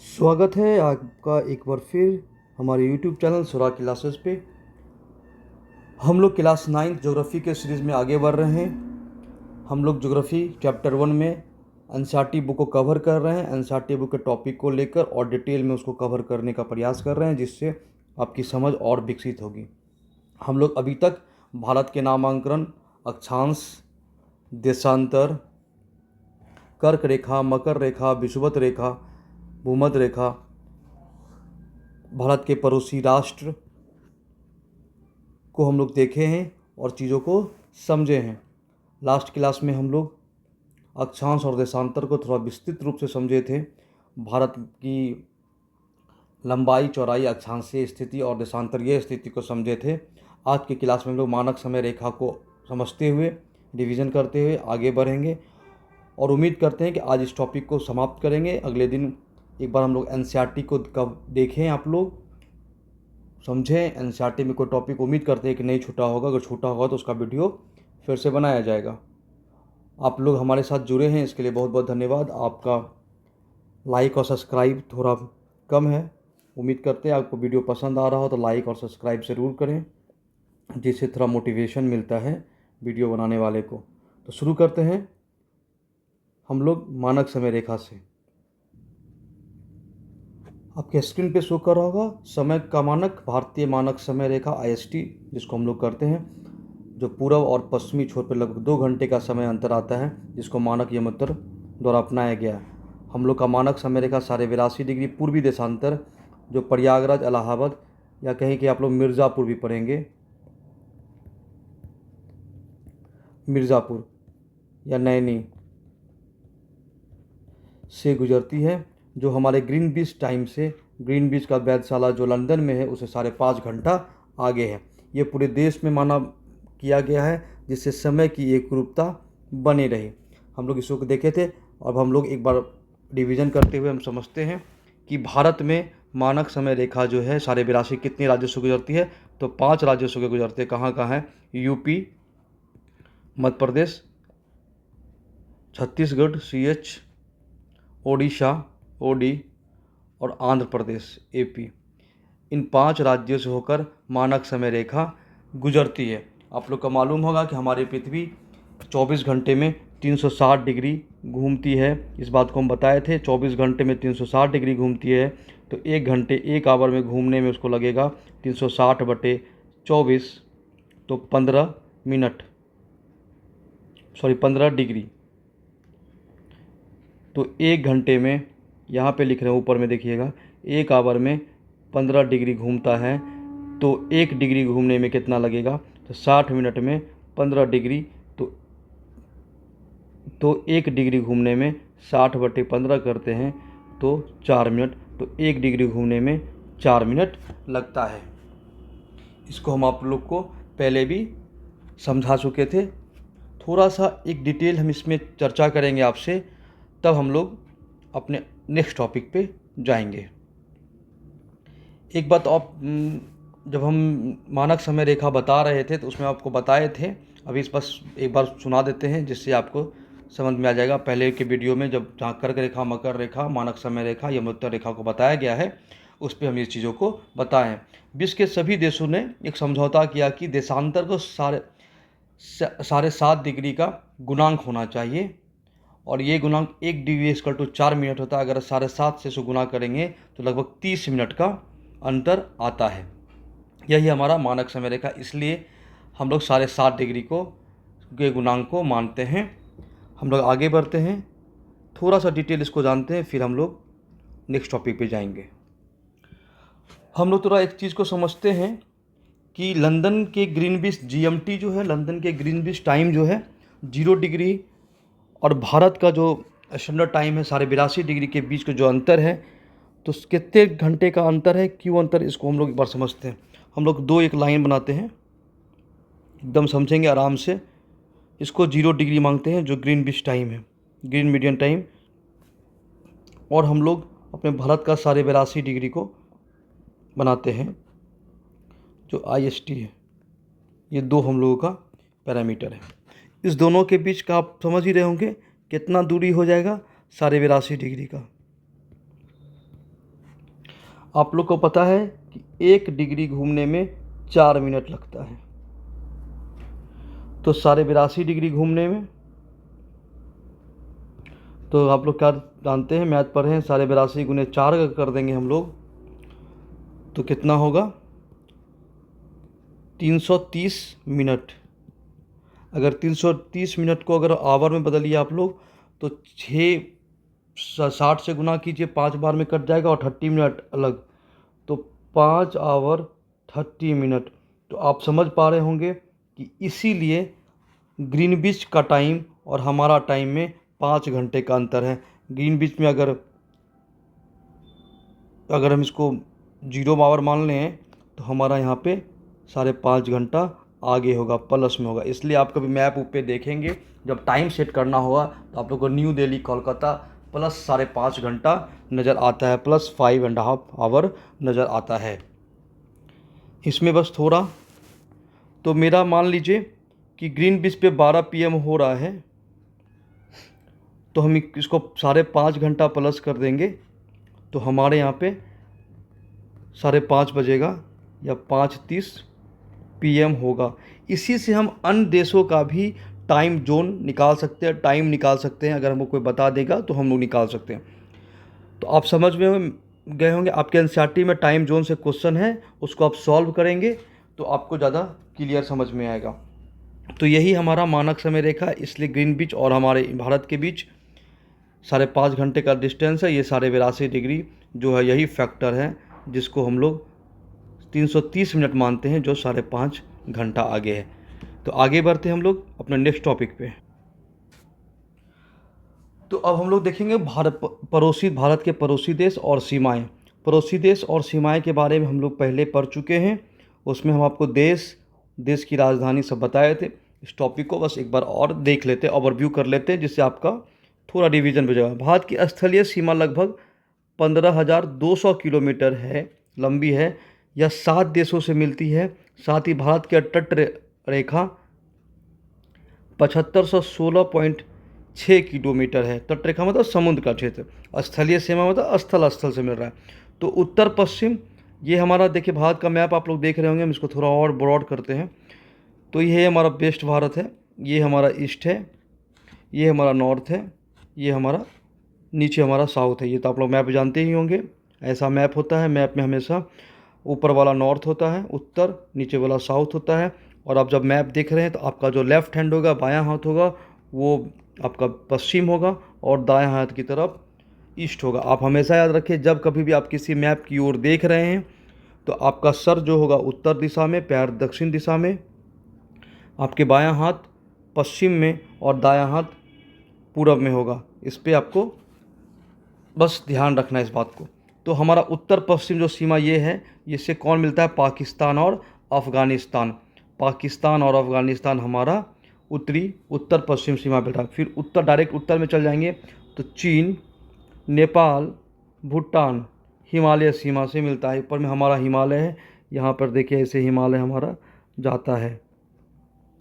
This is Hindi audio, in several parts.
स्वागत है आपका एक बार फिर हमारे YouTube चैनल सुरा क्लासेस पे। हम लोग क्लास 9 ज्योग्राफी के सीरीज़ में आगे बढ़ रहे हैं। हम लोग ज्योग्राफी चैप्टर 1 में एनसीईआरटी बुक को कवर कर रहे हैं। एनसीईआरटी बुक के टॉपिक को लेकर और डिटेल में उसको कवर करने का प्रयास कर रहे हैं, जिससे आपकी समझ और विकसित होगी। हम लोग अभी तक भारत के नामांकन, अक्षांश, देशांतर, कर्क रेखा, मकर रेखा, विषुवत रेखा, भूमध्य रेखा, भारत के पड़ोसी राष्ट्र को हम लोग देखे हैं और चीज़ों को समझे हैं। लास्ट क्लास में हम लोग अक्षांश और देशांतर को थोड़ा विस्तृत रूप से समझे थे। भारत की लंबाई, चौड़ाई, अक्षांशीय स्थिति और देशांतरीय स्थिति को समझे थे। आज की क्लास में हम लोग मानक समय रेखा को समझते हुए, रिवीजन करते हुए आगे बढ़ेंगे और उम्मीद करते हैं कि आज इस टॉपिक को समाप्त करेंगे। अगले दिन एक बार हम लोग एनसीईआरटी को कब देखें, आप लोग समझें। एनसीईआरटी में कोई टॉपिक उम्मीद करते हैं कि नहीं छूटा होगा, अगर छूटा होगा तो उसका वीडियो फिर से बनाया जाएगा। आप लोग हमारे साथ जुड़े हैं, इसके लिए बहुत बहुत धन्यवाद। आपका लाइक और सब्सक्राइब थोड़ा कम है। उम्मीद करते हैं आपको वीडियो पसंद आ रहा हो तो लाइक और सब्सक्राइब ज़रूर करें, जिससे थोड़ा मोटिवेशन मिलता है वीडियो बनाने वाले को। तो शुरू करते हैं हम लोग मानक समय रेखा से। आपके स्क्रीन पे शो कर रहा होगा समय का मानक, भारतीय मानक समय रेखा IST, जिसको हम लोग करते हैं, जो पूर्व और पश्चिमी छोर पर लगभग 2 घंटे का समय अंतर आता है, जिसको मानक यमोत्तर द्वारा अपनाया गया है। हम लोग का मानक समय रेखा 82.5 डिग्री पूर्वी देशांतर, जो प्रयागराज, इलाहाबाद या कहीं कि आप लोग मिर्ज़ापुर भी पढ़ेंगे, मिर्ज़ापुर या नैनी से गुजरती है, जो हमारे ग्रीनविच टाइम से, ग्रीनविच का वेधशाला जो लंदन में है, उसे 5.5 घंटा आगे है। ये पूरे देश में माना किया गया है, जिससे समय की एकरूपता बनी रही। हम लोग इसको देखे थे। अब हम लोग एक बार रिवीजन करते हुए हम समझते हैं कि भारत में मानक समय रेखा जो है 82.5 कितने राज्यों से गुजरती है। तो 5 राज्यों से गुजरती है। कहाँ कहाँ है? UP, Madhya Pradesh, Chhattisgarh CH, Odisha OD और आंध्र प्रदेश AP। इन 5 राज्यों से होकर मानक समय रेखा गुजरती है। आप लोग को मालूम होगा कि हमारी पृथ्वी 24 घंटे में 360 डिग्री घूमती है। इस बात को हम बताए थे, 24 घंटे में 360 डिग्री घूमती है। तो 1 घंटे 1 आवर में घूमने में उसको लगेगा 360/24, तो 15 मिनट, 15 डिग्री। तो 1 घंटे में, यहाँ पे लिख रहे हैं ऊपर में देखिएगा, 1 आवर में 15 डिग्री घूमता है। तो 1 डिग्री घूमने में कितना लगेगा? तो 60 मिनट में 15 डिग्री, तो 1 डिग्री घूमने में 60/15 करते हैं तो 4 मिनट। तो 1 डिग्री घूमने में 4 मिनट लगता है। इसको हम आप लोग को पहले भी समझा चुके थे। थोड़ा सा एक डिटेल हम इसमें चर्चा करेंगे आपसे, तब हम लोग अपने नेक्स्ट टॉपिक पे जाएंगे। एक बात आप, जब हम मानक समय रेखा बता रहे थे तो उसमें आपको बताए थे, अभी इस बस एक बार सुना देते हैं जिससे आपको समझ में आ जाएगा। पहले के वीडियो में जब जहाँ कर्क रेखा, मकर रेखा, मानक समय रेखा, यमोत्तर रेखा को बताया गया है, उस पर हम इस चीज़ों को बताएं। विश्व के सभी देशों ने एक समझौता किया कि देशांतर को 7.5 डिग्री का गुणांक होना चाहिए, और ये गुणांक 1 डिग्री = 4 मिनट होता है। अगर 7.5 से गुना करेंगे तो लगभग 30 मिनट का अंतर आता है। यही हमारा मानक समय रेखा, इसलिए हम लोग 7.5 डिग्री के गुणांक को मानते हैं। हम लोग आगे बढ़ते हैं, थोड़ा सा डिटेल इसको जानते हैं, फिर हम लोग नेक्स्ट टॉपिक पे जाएंगे। हम लोग थोड़ा एक चीज़ को समझते हैं कि लंदन के ग्रीनविच GMT जो है, लंदन के ग्रीनविच टाइम जो है 0 डिग्री, और भारत का जो स्टैंडर्ड टाइम है 82.5 डिग्री के बीच का जो अंतर है, तो कितने घंटे का अंतर है, क्यों अंतर, इसको हम लोग एक बार समझते हैं। हम लोग एक लाइन बनाते हैं, एकदम समझेंगे आराम से। इसको 0 डिग्री मांगते हैं, जो ग्रीनविच टाइम है, ग्रीन मीडियन टाइम, और हम लोग अपने भारत का 82.5 डिग्री को बनाते हैं, जो IST है। ये 2 हम लोगों का पैरामीटर है। इस दोनों के बीच का आप समझ ही रहे होंगे कितना दूरी हो जाएगा, 82.5 डिग्री का। आप लोग को पता है कि 1 डिग्री घूमने में 4 मिनट लगता है, तो 82.5 डिग्री घूमने में, तो आप लोग क्या जानते हैं, मैथ पढ़े हैं, 82.5 गुने 4 अगर कर देंगे हम लोग तो कितना होगा, 330 मिनट। अगर 330 मिनट को अगर आवर में बदलिए आप लोग तो 60 से गुना कीजिए, 5 बार में कट जाएगा और 30 मिनट अलग, तो 5 आवर 30 मिनट। तो आप समझ पा रहे होंगे कि इसीलिए ग्रीनविच का टाइम और हमारा टाइम में 5 घंटे का अंतर है। ग्रीनविच में अगर हम इसको 0 आवर मान लें तो हमारा यहाँ पे 5.5 घंटा आगे होगा, प्लस में होगा। इसलिए आप कभी मैप पे देखेंगे, जब टाइम सेट करना होगा तो आप लोग को न्यू दिल्ली कोलकाता प्लस 5.5 घंटा नज़र आता है, प्लस 5.5 आवर नज़र आता है। इसमें बस थोड़ा, तो मेरा मान लीजिए कि ग्रीनविच पे 12 PM हो रहा है, तो हम इसको 5.5 घंटा प्लस कर देंगे तो हमारे यहाँ पे 5:30 बजेगा या 5:30 PM होगा। इसी से हम अन्य देशों का भी टाइम जोन निकाल सकते हैं, टाइम निकाल सकते हैं। अगर हमको कोई बता देगा तो हम लोग निकाल सकते हैं। तो आप समझ में गए होंगे, आपके एनसीईआरटी में टाइम जोन से क्वेश्चन है, उसको आप सॉल्व करेंगे तो आपको ज़्यादा क्लियर समझ में आएगा। तो यही हमारा मानक समय रेखा है, इसलिए ग्रीनविच और हमारे भारत के बीच 5.5 घंटे का डिस्टेंस है। ये 82.5 डिग्री जो है, यही फैक्टर है जिसको हम लोग 330 मिनट मानते हैं, जो 5.5 घंटा आगे है। तो आगे बढ़ते हैं हम लोग अपने नेक्स्ट टॉपिक पे। तो अब हम लोग देखेंगे भारत के पड़ोसी देश और सीमाएं। पड़ोसी देश और सीमाएं के बारे में हम लोग पहले पढ़ चुके हैं, उसमें हम आपको देश की राजधानी सब बताए थे। इस टॉपिक को बस एक बार और देख लेते हैं, ओवरव्यू कर लेते हैं, जिससे आपका थोड़ा रिवीजन हो जाएगा। भारत की स्थलीय सीमा लगभग 15,200 किलोमीटर है, लंबी है। यह 7 देशों से मिलती है। साथ ही भारत की तट रेखा 7516.6 किलोमीटर है। तट रेखा मतलब समुद्र का क्षेत्र, स्थलीय सीमा मतलब स्थल से मिल रहा है। तो उत्तर पश्चिम, ये हमारा देखिए भारत का मैप आप लोग देख रहे होंगे, हम इसको थोड़ा और ब्रॉड करते हैं। तो ये हमारा वेस्ट भारत है, ये हमारा ईस्ट है, ये हमारा नॉर्थ है, ये हमारा नीचे हमारा साउथ है। ये तो आप लोग मैप जानते ही होंगे, ऐसा मैप होता है। मैप में हमेशा ऊपर वाला नॉर्थ होता है उत्तर, नीचे वाला साउथ होता है। और आप जब मैप देख रहे हैं तो आपका जो लेफ़्ट हैंड होगा, बायां हाथ होगा, वो आपका पश्चिम होगा और दायां हाथ की तरफ ईस्ट होगा। आप हमेशा याद रखें, जब कभी भी आप किसी मैप की ओर देख रहे हैं तो आपका सर जो होगा उत्तर दिशा में, पैर दक्षिण दिशा में, आपके बायां हाथ पश्चिम में और दायां हाथ पूरब में होगा। इस पर आपको बस ध्यान रखना है इस बात को। तो हमारा उत्तर पश्चिम जो सीमा ये है, इससे कौन मिलता है, पाकिस्तान और अफ़गानिस्तान। पाकिस्तान और अफ़गानिस्तान हमारा उत्तर पश्चिम सीमा बैठा। फिर डायरेक्ट उत्तर में चल जाएंगे तो चीन, नेपाल, भूटान हिमालय सीमा से मिलता है। ऊपर में हमारा हिमालय है, यहाँ पर देखिए ऐसे हिमालय हमारा जाता है।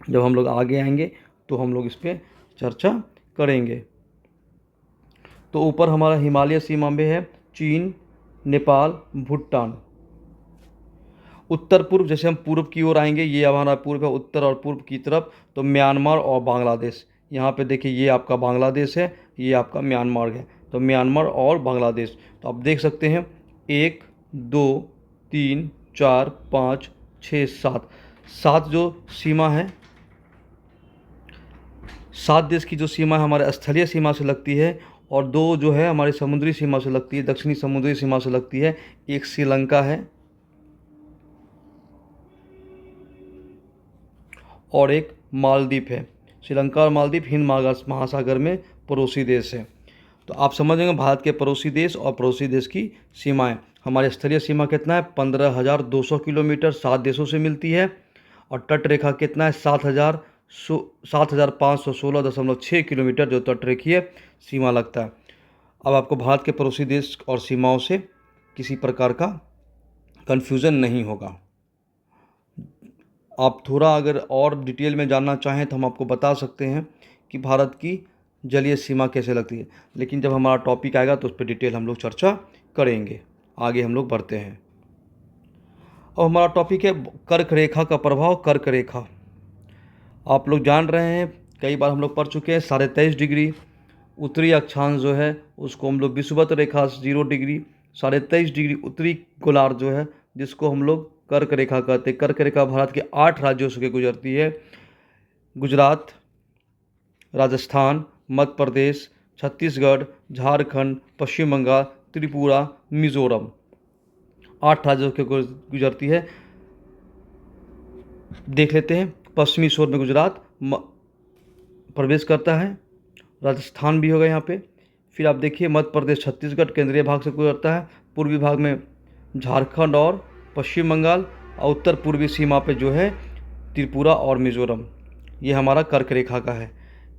जब हम लोग आगे आएंगे तो हम लोग इस पर चर्चा करेंगे। तो ऊपर हमारा हिमालय सीमा में है चीन, नेपाल, भूटान। उत्तर पूर्व, जैसे हम पूर्व की ओर आएंगे, ये हमारा पूर्व है, उत्तर और पूर्व की तरफ तो म्यांमार और बांग्लादेश। यहाँ पे देखिए ये आपका बांग्लादेश है, ये आपका म्यांमार है। तो म्यांमार और बांग्लादेश, तो आप देख सकते हैं 1 2 3 4 5 6 7 जो सीमा है, 7 देश की जो सीमा है हमारे स्थलीय सीमा से लगती है, और 2 जो है हमारी समुद्री सीमा से लगती है, दक्षिणी समुद्री सीमा से लगती है। एक श्रीलंका है और एक मालदीव है। श्रीलंका और मालदीव हिंद महासागर में पड़ोसी देश है। तो आप समझेंगे भारत के पड़ोसी देश और पड़ोसी देश की सीमाएं। हमारी स्थलीय सीमा कितना है, 15,200 किलोमीटर, 7 देशों से मिलती है। और तट रेखा कितना है, 7,516.6 किलोमीटर जो तट रेखीय सीमा लगता है। अब आपको भारत के पड़ोसी देश और सीमाओं से किसी प्रकार का कन्फ्यूज़न नहीं होगा। आप थोड़ा अगर और डिटेल में जानना चाहें तो हम आपको बता सकते हैं कि भारत की जलीय सीमा कैसे लगती है, लेकिन जब हमारा टॉपिक आएगा तो उस पर डिटेल हम लोग चर्चा करेंगे। आगे हम लोग बढ़ते हैं। अब हमारा टॉपिक है कर्क रेखा का प्रभाव। कर्क रेखा आप लोग जान रहे हैं, कई बार हम लोग पढ़ चुके हैं। 23.5 डिग्री उत्तरी अक्षांश जो है उसको हम लोग विषुवत रेखा 0 डिग्री, 23.5 डिग्री उत्तरी गोलार्ध जो है जिसको हम लोग कर्क रेखा कहते हैं। कर्क रेखा भारत के 8 राज्यों से गुजरती है। गुजरात, राजस्थान, मध्य प्रदेश, छत्तीसगढ़, झारखंड, पश्चिम बंगाल, त्रिपुरा, मिजोरम, 8 राज्यों के गुजरती है। देख लेते हैं। पश्चिमी छोर में गुजरात प्रवेश करता है, राजस्थान भी होगा यहाँ पे। फिर आप देखिए मध्य प्रदेश, छत्तीसगढ़ केंद्रीय भाग से गुजरता है। पूर्वी भाग में झारखंड और पश्चिम बंगाल, और उत्तर पूर्वी सीमा पे जो है त्रिपुरा और मिजोरम। ये हमारा कर्क रेखा का है।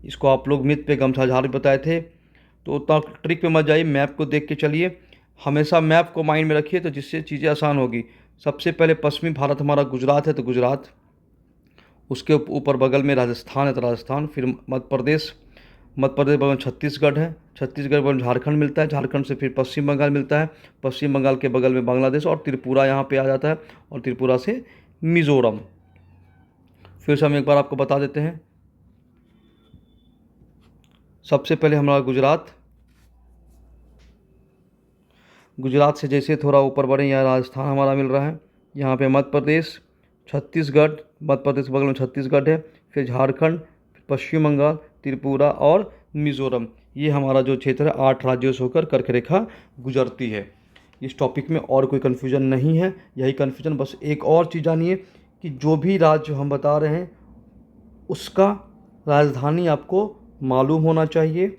इसको आप लोग मित पे गमछा झाड़ बताए थे, तो उतना ट्रिक पे मत जाइए, मैप को देख के चलिए। हमेशा मैप को माइंड में रखिए, तो जिससे चीज़ें आसान होगी। सबसे पहले पश्चिमी भारत हमारा गुजरात है, तो गुजरात, उसके ऊपर बगल में राजस्थान है, तो राजस्थान। फिर मध्य प्रदेश बगल में छत्तीसगढ़ है, छत्तीसगढ़ बगल में झारखंड मिलता है, झारखंड से फिर पश्चिम बंगाल मिलता है, पश्चिम बंगाल के बगल में बांग्लादेश, और त्रिपुरा यहाँ पे आ जाता है, और त्रिपुरा से मिजोरम। फिर से हम एक बार आपको बता देते हैं। सबसे पहले हमारा गुजरात से जैसे थोड़ा ऊपर बढ़े, यहाँ राजस्थान हमारा मिल रहा है। यहाँ पे मध्य प्रदेश, छत्तीसगढ़, मध्य प्रदेश के बगल में छत्तीसगढ़ है, फिर झारखंड, फिर पश्चिम बंगाल, त्रिपुरा और मिजोरम। ये हमारा जो क्षेत्र है 8 राज्यों से होकर कर्क रेखा गुजरती है। इस टॉपिक में और कोई कन्फ्यूजन नहीं है, यही कन्फ्यूजन। बस एक और चीज़ जानिए कि जो भी राज्य हम बता रहे हैं उसका राजधानी आपको मालूम होना चाहिए।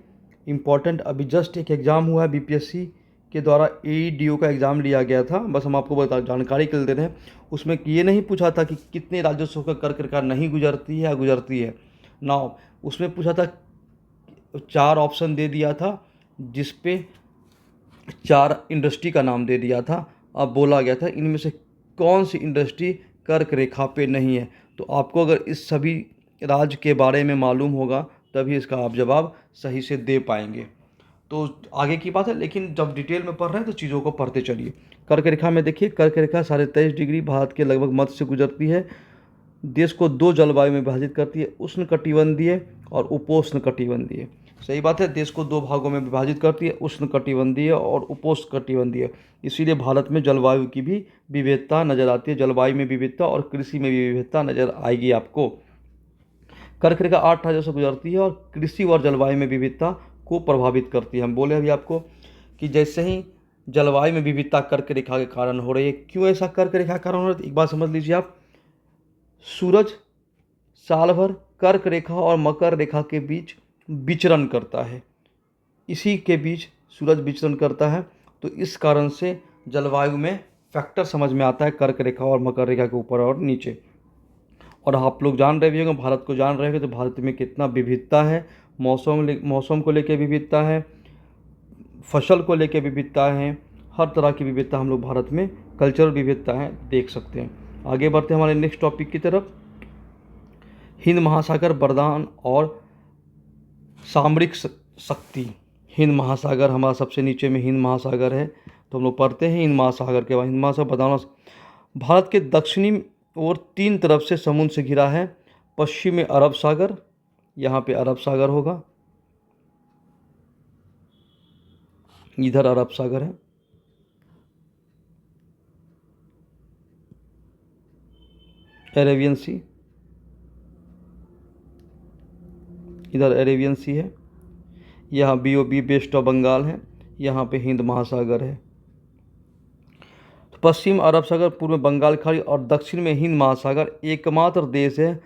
इम्पॉर्टेंट अभी जस्ट एक एग्ज़ाम हुआ है बीपीएससी के द्वारा, AEDO का एग्ज़ाम लिया गया था, बस हम आपको जानकारी के लिए दे रहे हैं। उसमें ये नहीं पूछा था कि कितने राज्यों से होकर कर्क रेखा नहीं गुजरती है या गुजरती है ना, उसमें पूछा था, 4 ऑप्शन दे दिया था, जिस पे 4 इंडस्ट्री का नाम दे दिया था। अब बोला गया था इनमें से कौन सी इंडस्ट्री कर्क रेखा पे नहीं है। तो आपको अगर इस सभी राज्य के बारे में मालूम होगा तभी इसका आप जवाब सही से दे पाएंगे। तो आगे की बात है, लेकिन जब डिटेल में पढ़ रहे हैं तो चीज़ों को पढ़ते चलिए। कर्क रेखा में देखिए, कर्क रेखा 23.5 डिग्री भारत के लगभग मध्य से गुजरती है। देश को 2 जलवायु में विभाजित करती है, उष्ण कटिबंधीय और उपोष्ण कटिबंधीय। सही बात है, देश को 2 भागों में विभाजित करती है, उष्ण कटिबंधीय और उपोष्ण कटिबंधीय। इसीलिए भारत में जलवायु की भी विविधता नज़र आती है। जलवायु में विविधता और कृषि में भी विविधता नज़र आएगी आपको। कर्क रेखा 8 राज्यों से गुजरती है और कृषि और जलवायु में विविधता को प्रभावित करती है। हम बोले अभी आपको कि जैसे ही जलवायु में विविधता कर्क रेखा के कारण हो रही है। क्यों ऐसा कर्क रेखा के कारण हो रहा है, एक बात समझ लीजिए आप। सूरज साल भर कर्क रेखा और मकर रेखा के बीच विचरण करता है, इसी के बीच सूरज विचरण करता है, तो इस कारण से जलवायु में फैक्टर समझ में आता है कर्क रेखा और मकर रेखा के ऊपर और नीचे। और आप लोग जान रहे भी होंगे, भारत को जान रहे होंगे, तो भारत में कितना विविधता है। मौसम को लेकर विविधता है, फसल को लेकर विविधता है, हर तरह की विविधता हम लोग भारत में कल्चरल विविधता है देख सकते हैं। आगे बढ़ते हैं हमारे नेक्स्ट टॉपिक की तरफ। हिंद महासागर वरदान और सामरिक शक्ति। हिंद महासागर हमारा सबसे नीचे में हिंद महासागर है, तो हम लोग पढ़ते हैं हिंद महासागर के बाद। हिंद महासागर वरदान, भारत के दक्षिणी ओर 3 तरफ से समुद्र से घिरा है। पश्चिम में अरब सागर, यहाँ पे अरब सागर होगा, इधर अरब सागर है। अरेबियन सी, इधर अरेबियन सी है, यहाँ BOB बेस्ट ऑफ बंगाल है, यहाँ पे हिंद महासागर है। तो पश्चिम अरब सागर, पूर्व में बंगाल खाड़ी और दक्षिण में हिंद महासागर एकमात्र देश है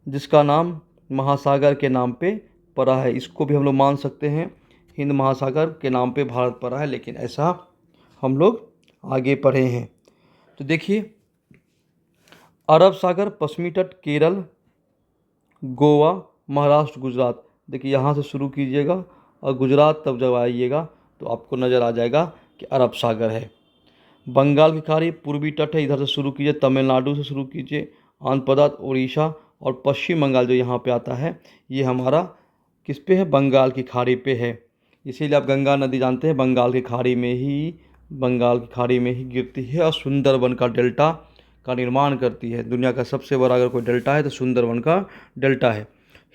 जिसका नाम महासागर के नाम पे पड़ा है। इसको भी हम लोग मान सकते हैं, हिंद महासागर के नाम पे भारत पड़ा है, लेकिन ऐसा हम लोग आगे पढ़े हैं। तो देखिए, अरब सागर पश्चिमी तट केरल, गोवा, महाराष्ट्र, गुजरात। देखिए यहाँ से शुरू कीजिएगा और गुजरात तब जब आइएगा तो आपको नज़र आ जाएगा कि अरब सागर है। बंगाल की खाड़ी पूर्वी तट है, इधर से शुरू कीजिए, तमिलनाडु से शुरू कीजिए, आंध्र प्रदेश, उड़ीसा और पश्चिम बंगाल जो यहाँ पे आता है, ये हमारा किस पे है, बंगाल की खाड़ी पे है। इसीलिए आप गंगा नदी जानते हैं, बंगाल की खाड़ी में ही बंगाल की खाड़ी में ही गिरती है और सुंदरबन का डेल्टा का निर्माण करती है। दुनिया का सबसे बड़ा अगर कोई डेल्टा है तो सुंदरबन का डेल्टा है।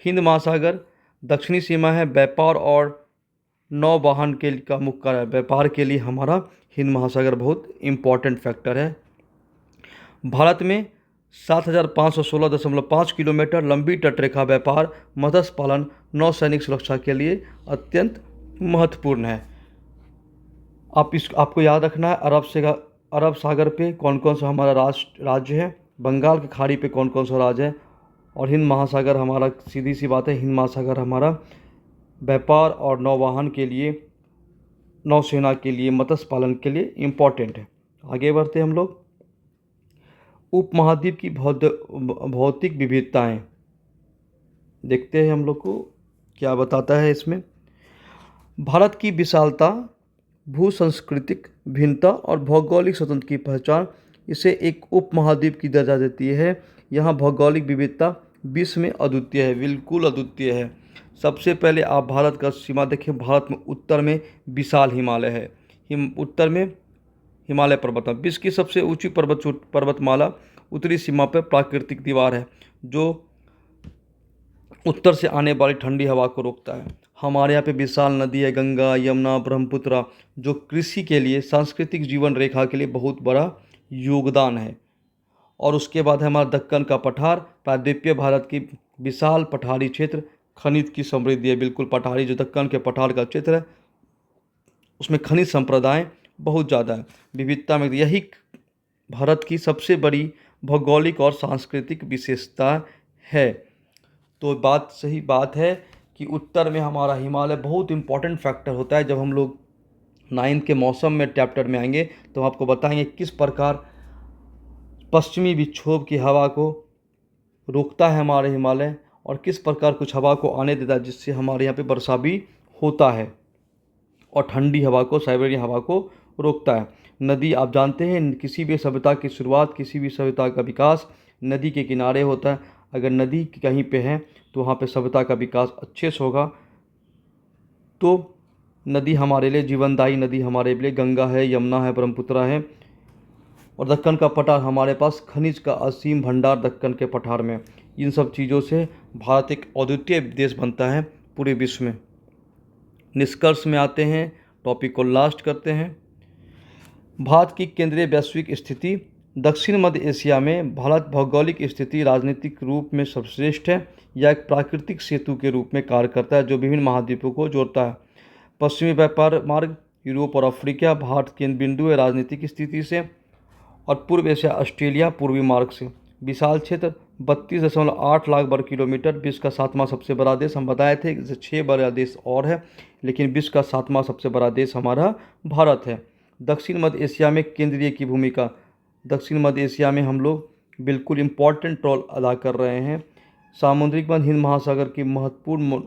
हिंद महासागर दक्षिणी सीमा है, व्यापार और नौवहन के का मुख्य कार्य है। व्यापार के लिए हमारा हिंद महासागर बहुत इम्पॉर्टेंट फैक्टर है। भारत में 7,516.5 किलोमीटर लंबी तटरेखा व्यापार, मत्स्य पालन, नौसैनिक सुरक्षा के लिए अत्यंत महत्वपूर्ण है। आपको याद रखना है अरब सागर पे कौन कौन सा हमारा राज्य है, बंगाल की खाड़ी पे कौन कौन सा राज्य है, और हिंद महासागर हमारा, सीधी सी बात है, हिंद महासागर हमारा व्यापार और नौवहन के लिए, नौसेना के लिए, मत्स्य पालन के लिए इम्पोर्टेंट है। आगे बढ़ते हम लोग। उपमहाद्वीप की भौतिक विविधताएं देखते हैं हम लोग को क्या बताता है इसमें। भारत की विशालता, भू सांस्कृतिक भिन्नता और भौगोलिक स्वतंत्रता की पहचान इसे एक उपमहाद्वीप की दर्जा देती है। यहाँ भौगोलिक विविधता विश्व में अद्वितीय है, बिल्कुल अद्वितीय है। सबसे पहले आप भारत का सीमा देखें। भारत में उत्तर में विशाल हिमालय है, उत्तर में हिमालय पर्वत, विश्व की सबसे ऊंची पर्वतमाला उत्तरी सीमा पर प्राकृतिक दीवार है जो उत्तर से आने वाली ठंडी हवा को रोकता है। हमारे यहाँ पे विशाल नदी है, गंगा, यमुना, ब्रह्मपुत्र, जो कृषि के लिए, सांस्कृतिक जीवन रेखा के लिए बहुत बड़ा योगदान है। और उसके बाद है हमारा दक्कन का पठार, प्रायद्वीपीय भारत की विशाल पठारी क्षेत्र, खनिज की समृद्धि है। बिल्कुल पठारी, जो दक्कन के पठार का क्षेत्र है उसमें खनिज संप्रदाय बहुत ज़्यादा है। विविधता में यही भारत की सबसे बड़ी भौगोलिक और सांस्कृतिक विशेषता है। तो सही बात है कि उत्तर में हमारा हिमालय बहुत इंपॉर्टेंट फैक्टर होता है। जब हम लोग 9th के मौसम में चैप्टर में आएंगे तो आपको बताएंगे किस प्रकार पश्चिमी विक्षोभ की हवा को रोकता है हमारे हिमालय, और किस प्रकार कुछ हवा को आने देता है जिससे हमारे यहाँ पे वर्षा भी होता है, और ठंडी हवा को, साइबेरियन हवा को रोकता है। नदी, आप जानते हैं किसी भी सभ्यता की शुरुआत, किसी भी सभ्यता का विकास नदी के किनारे होता है। अगर नदी कहीं पे है तो वहाँ पे सभ्यता का विकास अच्छे से होगा। तो नदी हमारे लिए जीवनदायी, नदी हमारे लिए गंगा है, यमुना है, ब्रह्मपुत्र है। और दक्कन का पठार, हमारे पास खनिज का असीम भंडार दक्कन के पठार में। इन सब चीज़ों से भारत एक अद्वितीय देश बनता है पूरे विश्व में। निष्कर्ष में आते हैं, टॉपिक को लास्ट करते हैं। भारत की केंद्रीय वैश्विक स्थिति। दक्षिण मध्य एशिया में भारत भौगोलिक स्थिति राजनीतिक रूप में सर्वश्रेष्ठ है। यह एक प्राकृतिक सेतु के रूप में कार्य करता है जो विभिन्न महाद्वीपों को जोड़ता है। पश्चिमी व्यापार मार्ग यूरोप और अफ्रीका भारत केंद्र बिंदु है राजनीतिक स्थिति से, और पूर्व एशिया ऑस्ट्रेलिया पूर्वी मार्ग से। विशाल क्षेत्र 32.8 लाख वर्ग किलोमीटर, विश्व का 7वां सबसे बड़ा देश। हम बताए थे कि 6 बड़ा देश और है, लेकिन विश्व का 7वां सबसे बड़ा देश हमारा भारत है। दक्षिण मध्य एशिया में केंद्रीय की भूमिका। दक्षिण मध्य एशिया में हम लोग बिल्कुल इम्पॉर्टेंट रोल अदा कर रहे हैं। सामुद्रिक बंध, हिंद महासागर की महत्वपूर्ण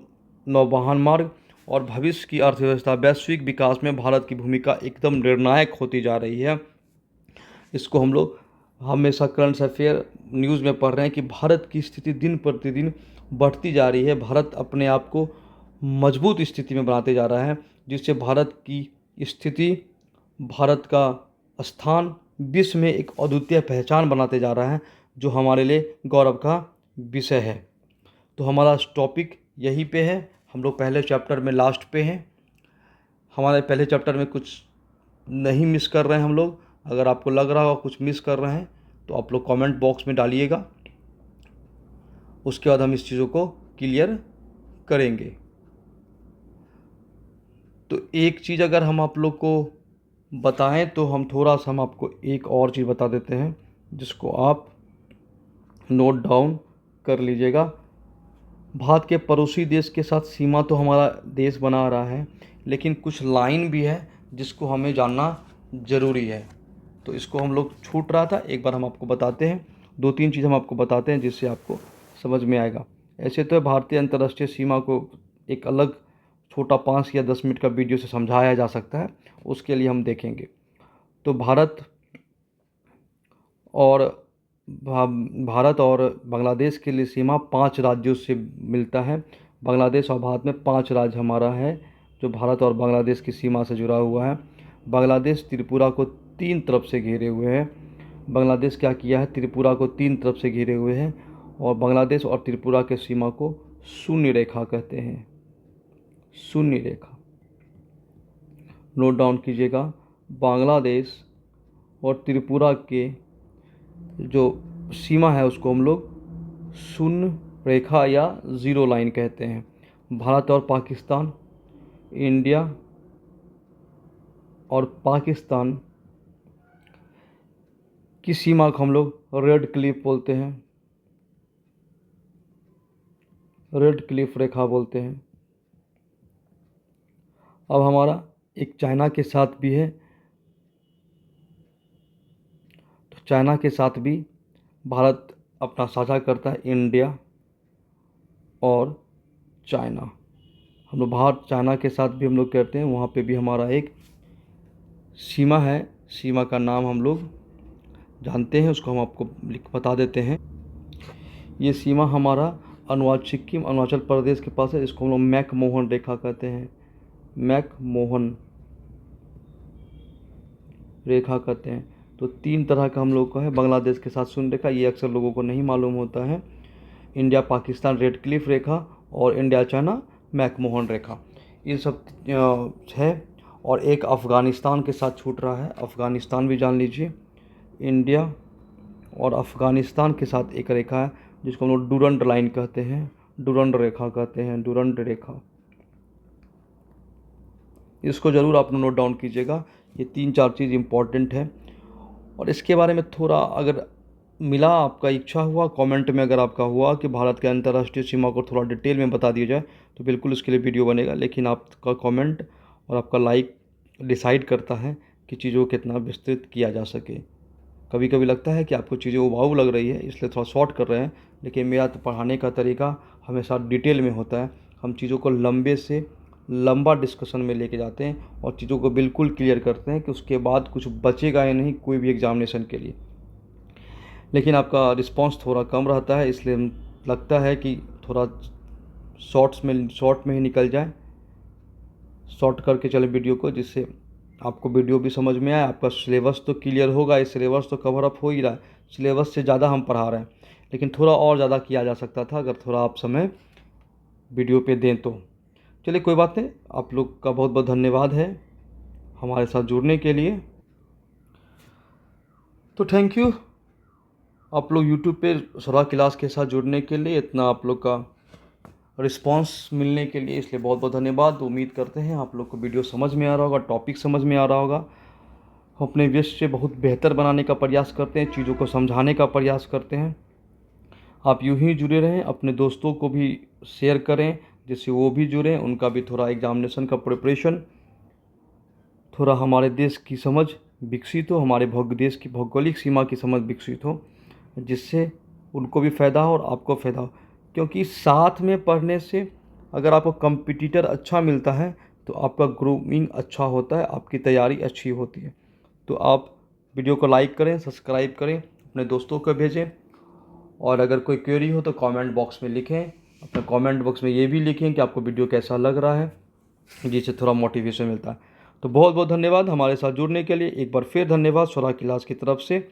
नौवहन मार्ग और भविष्य की अर्थव्यवस्था, वैश्विक विकास में भारत की भूमिका एकदम निर्णायक होती जा रही है। इसको हम लोग हमेशा करंट अफेयर न्यूज़ में पढ़ रहे हैं कि भारत की स्थिति दिन प्रतिदिन बढ़ती जा रही है। भारत अपने आप को मजबूत स्थिति में बनाते जा रहा है, जिससे भारत की स्थिति, भारत का स्थान विश्व में एक अद्वितीय पहचान बनाते जा रहा है, जो हमारे लिए गौरव का विषय है। तो हमारा टॉपिक यहीं पे है। हम लोग पहले चैप्टर में लास्ट पे हैं। हमारे पहले चैप्टर में कुछ नहीं मिस कर रहे हैं हम लोग। अगर आपको लग रहा हो कुछ मिस कर रहे हैं तो आप लोग कमेंट बॉक्स में डालिएगा, उसके बाद हम इस चीज़ों को क्लियर करेंगे। तो एक चीज़ अगर हम आप लोग को बताएं तो हम आपको एक और चीज़ बता देते हैं जिसको आप नोट डाउन कर लीजिएगा। भारत के पड़ोसी देश के साथ सीमा तो हमारा देश बना रहा है, लेकिन कुछ लाइन भी है जिसको हमें जानना ज़रूरी है। तो इसको हम लोग छूट रहा था, एक बार हम आपको बताते हैं। 2-3 चीज़ हम आपको बताते हैं जिससे आपको समझ में आएगा। ऐसे तो भारतीय अंतर्राष्ट्रीय सीमा को एक अलग छोटा 5 या 10 मिनट का वीडियो से समझाया जा सकता है, उसके लिए हम देखेंगे। तो भारत और बांग्लादेश के लिए सीमा 5 राज्यों से मिलता है। बांग्लादेश और भारत में 5 राज्य हमारा है जो भारत और बांग्लादेश की सीमा से जुड़ा हुआ है। बांग्लादेश त्रिपुरा को 3 तरफ से घेरे हुए है। बांग्लादेश क्या किया है, त्रिपुरा को 3 तरफ से घेरे हुए हैं और बांग्लादेश और त्रिपुरा के सीमा को शून्य रेखा कहते हैं। शून्य रेखा नोट डाउन कीजिएगा। बांग्लादेश और त्रिपुरा के जो सीमा है उसको हम लोग शून्य रेखा या ज़ीरो लाइन कहते हैं। भारत और पाकिस्तान, इंडिया और पाकिस्तान की सीमा को हम लोग रेड क्लिफ बोलते हैं, रेड क्लिफ रेखा बोलते हैं। अब हमारा एक चाइना के साथ भी है, तो चाइना के साथ भी भारत अपना साझा करता है, इंडिया और चाइना। हम लोग भारत चाइना के साथ भी हम लोग करते हैं, वहाँ पे भी हमारा एक सीमा है। सीमा का नाम हम लोग जानते हैं, उसको हम आपको बता देते हैं। ये सीमा हमारा सिक्किम अरुणाचल प्रदेश के पास है, इसको हम लोग मैकमोहन रेखा कहते हैं, मैकमोहन रेखा कहते हैं। तो 3 तरह का हम लोग का है, बांग्लादेश के साथ शून्य रेखा, ये अक्सर लोगों को नहीं मालूम होता है। इंडिया पाकिस्तान रेड क्लिफ रेखा और इंडिया चाइना मैकमोहन रेखा, ये सब है। और एक अफ़गानिस्तान के साथ छूट रहा है, अफ़गानिस्तान भी जान लीजिए। इंडिया और अफ़गानिस्तान के साथ एक रेखा है जिसको हम लोग डूरंड लाइन कहते हैं, डूरंड रेखा कहते हैं, डूरंड रेखा। इसको ज़रूर आप नोट डाउन कीजिएगा, ये 3-4 चीज़ इम्पॉर्टेंट है। और इसके बारे में थोड़ा अगर मिला, आपका इच्छा हुआ कमेंट में, अगर आपका हुआ कि भारत के अंतर्राष्ट्रीय सीमा को थोड़ा डिटेल में बता दिया जाए तो बिल्कुल उसके लिए वीडियो बनेगा। लेकिन आपका कमेंट और आपका लाइक डिसाइड करता है कि चीज़ों को कितना विस्तृत किया जा सके। कभी कभी लगता है कि आपको चीज़ें उबाऊ लग रही है इसलिए थोड़ा शॉर्ट कर रहे हैं, लेकिन मेरा तो पढ़ाने का तरीका हमेशा डिटेल में होता है। हम चीज़ों को लंबे से लंबा डिस्कशन में लेके जाते हैं और चीज़ों को बिल्कुल क्लियर करते हैं कि उसके बाद कुछ बचेगा या नहीं कोई भी एग्जामिनेशन के लिए। लेकिन आपका रिस्पांस थोड़ा कम रहता है, इसलिए लगता है कि थोड़ा शॉर्ट में ही निकल जाए, शॉर्ट करके चले वीडियो को, जिससे आपको वीडियो भी समझ में आए, आपका सिलेबस तो क्लियर होगा। इस सिलेबस तो कवर अप हो ही रहा है, सिलेबस से ज़्यादा हम पढ़ा रहे हैं, लेकिन थोड़ा और ज़्यादा किया जा सकता था अगर थोड़ा आप समय वीडियो पे दें तो। चलिए कोई बात नहीं, आप लोग का बहुत बहुत धन्यवाद है हमारे साथ जुड़ने के लिए। तो थैंक यू आप लोग यूट्यूब पे स्वरा क्लास के साथ जुड़ने के लिए, इतना आप लोग का रिस्पांस मिलने के लिए, इसलिए बहुत बहुत धन्यवाद। उम्मीद करते हैं आप लोग को वीडियो समझ में आ रहा होगा, टॉपिक समझ में आ रहा होगा। हम अपने व्यस्त से बहुत बेहतर बनाने का प्रयास करते हैं, चीज़ों को समझाने का प्रयास करते हैं। आप यूं ही जुड़े रहें, अपने दोस्तों को भी शेयर करें जिससे वो भी जुड़ें, उनका भी थोड़ा एग्जामिनेशन का प्रिपरेशन, थोड़ा हमारे देश की समझ विकसित हो, हमारे देश की भौगोलिक सीमा की समझ विकसित हो, जिससे उनको भी फ़ायदा हो और आपको फ़ायदा हो। क्योंकि साथ में पढ़ने से अगर आपको कंपटीटर अच्छा मिलता है तो आपका ग्रूमिंग अच्छा होता है, आपकी तैयारी अच्छी होती है। तो आप वीडियो को लाइक करें, सब्सक्राइब करें, अपने दोस्तों को भेजें, और अगर कोई क्वेरी हो तो कमेंट बॉक्स में लिखें। अपने कमेंट बॉक्स में ये भी लिखें कि आपको वीडियो कैसा लग रहा है, जिससे थोड़ा मोटिवेशन मिलता है। तो बहुत बहुत धन्यवाद हमारे साथ जुड़ने के लिए, एक बार फिर धन्यवाद स्वरा क्लास की तरफ से।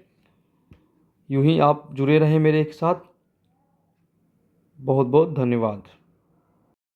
यूं ही आप जुड़े रहें मेरे साथ, बहुत बहुत धन्यवाद।